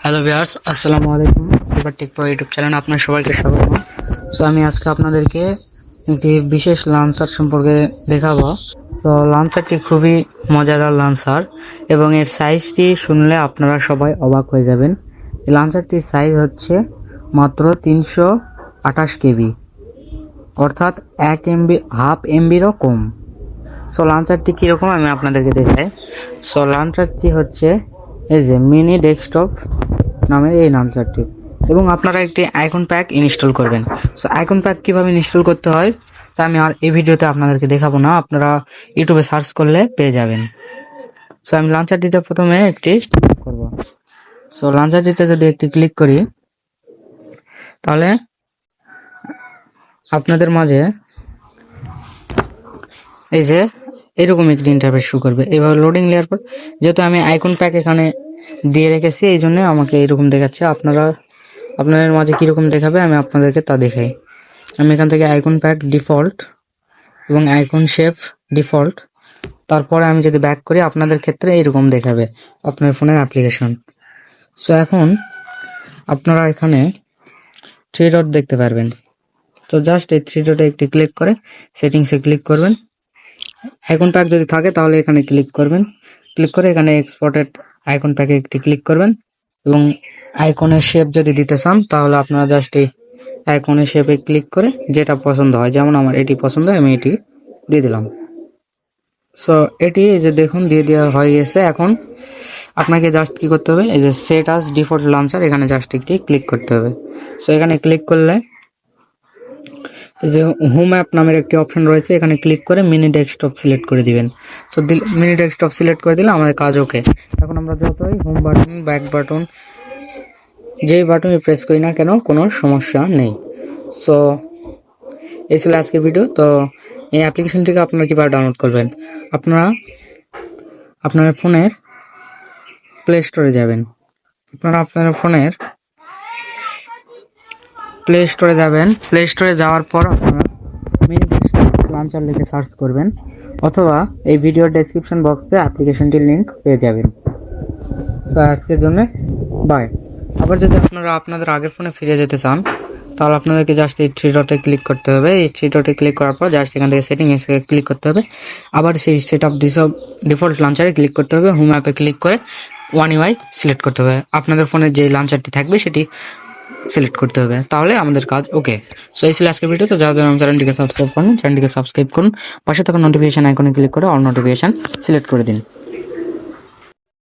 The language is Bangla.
হ্যালো ভিউয়ার্স, আসসালামু আলাইকুম। এবার টেক প্রো ইউটিউব চ্যানেলে আপনার সবাইকে স্বাগত। তো আমি আজকে আপনাদেরকে একটি বিশেষ লাঞ্চার সম্পর্কে দেখাবো। তো লাঞ্চারটি খুবই মজাদার লাঞ্চার এবং এর সাইজটি শুনলে আপনারা সবাই অবাক হয়ে যাবেন। এই লাঞ্চারটির সাইজ হচ্ছে মাত্র 328 কেবি, অর্থাৎ 1 MB, হাফ এমবিরও কম। সো লাঞ্চারটি কীরকম আমি আপনাদেরকে দেখাই। সো লাঞ্চারটি হচ্ছে এই যে মিনি ডেস্কটপ নামের এই লাঞ্চারটি, এবং আপনারা একটি আইকন প্যাক ইনস্টল করবেন। সো আইকন প্যাক কীভাবে ইনস্টল করতে হয় তা আমি আর এই ভিডিওতে আপনাদেরকে দেখাবো না, আপনারা ইউটিউবে সার্চ করলে পেয়ে যাবেন। সো আমি লাঞ্চারটিতে প্রথমে একটি ক্লিক করব। সো লাঞ্চারটিতে যদি একটি ক্লিক করি তাহলে আপনাদের মাঝে এই যে এরকম একটি ইন্টারফেস শো করবে। এভাবে লোডিং নেওয়ার পর যেহেতু আমি আইকন প্যাক এখানে দিয়ে রেখেছি এই জন্য আমাকে এরকম দেখাচ্ছে। আপনাদের মাঝে কীরকম দেখাবে আমি আপনাদেরকে তা দেখাই। আমি এখান থেকে আইকন প্যাক ডিফল্ট এবং আইকন শেপ ডিফল্ট, তারপরে আমি যদি ব্যাক করি আপনাদের ক্ষেত্রে এরকম দেখাবে আপনার ফোনের অ্যাপ্লিকেশন। সো এখন আপনারা এখানে 3 ডট দেখতে পারবেন। তো জাস্ট এই 3 ডটে একটি ক্লিক করে সেটিংসে ক্লিক করবেন। আইকন প্যাক যদি থাকে তাহলে এখানে ক্লিক করবেন, ক্লিক করে এখানে এক্সপোর্টেড আইকন প্যাকে একটি ক্লিক করবেন, এবং আইকনের শেপ যদি দিতে চান তাহলে আপনারা জাস্ট এই আইকনের শেপে ক্লিক করে যেটা পছন্দ হয়, যেমন আমার এটি পছন্দ আমি এটি দিয়ে দিলাম। সো এটি এই যে দেখুন দিয়ে দেওয়া হয়ে গেছে। এখন আপনাকে জাস্ট কি করতে হবে, এই যে সেট আস ডিফল্ট লঞ্চার এখানে জাস্ট একটি ক্লিক করতে হবে। সো এখানে ক্লিক করলে যে হোম অ্যাপ নামের একটি অপশন রয়েছে, এখানে ক্লিক করে মিনি ডেস্কটপ সিলেক্ট করে দিবেন। সো মিনি ডেস্কটপ সিলেক্ট করে দিলে আমাদের কাজ ওকে। এখন আমরা যতই হোম বাটন, ব্যাক বাটন, যেই বাটনই প্রেস করি না কেন কোনো সমস্যা নেই। সো এই ছিল আজকের ভিডিও। তো এই অ্যাপ্লিকেশনটিকে আপনারা কীভাবে ডাউনলোড করবেন, আপনারা আপনার ফোনের প্লে স্টোরে যাবেন। আপনারা আপনার ফোনের প্লে স্টোরে যাবেন। প্লে স্টোরে যাওয়ার পর আপনারা মিনি ডেস্কটপ লঞ্চার লিখে সার্চ করবেন, অথবা এই ভিডিওর ডেসক্রিপশন বক্সে অ্যাপ্লিকেশনটির লিঙ্ক পেয়ে যাবেন। তো আজকের জন্য বাই। আবার যদি আপনারা আপনাদের আগের ফোনে ফিরে যেতে চান তাহলে আপনাদেরকে জাস্ট এই 3 ডটে ক্লিক করতে হবে। এই 3 ডটে ক্লিক করার পর জাস্ট এখান থেকে সেটিংসে ক্লিক করতে হবে, আবার সেই সেট আপ ডিফল্ট লঞ্চারে ক্লিক করতে হবে, হোম অ্যাপে ক্লিক করে ওয়ান ইউআই সিলেক্ট করতে হবে। আপনাদের ফোনের যে লঞ্চারটি থাকবে সেটি সিলেক্ট করতে হবে, তাহলে আমাদের কাজ ওকে। সো এই ছিল আজকের ভিডিও। তো যাদের চ্যানেলটিকে সাবস্ক্রাইব করুন, পাশে থাকা নোটিফিকেশন আইকনে ক্লিক করে অল নোটিফিকেশন সিলেক্ট করে দিন।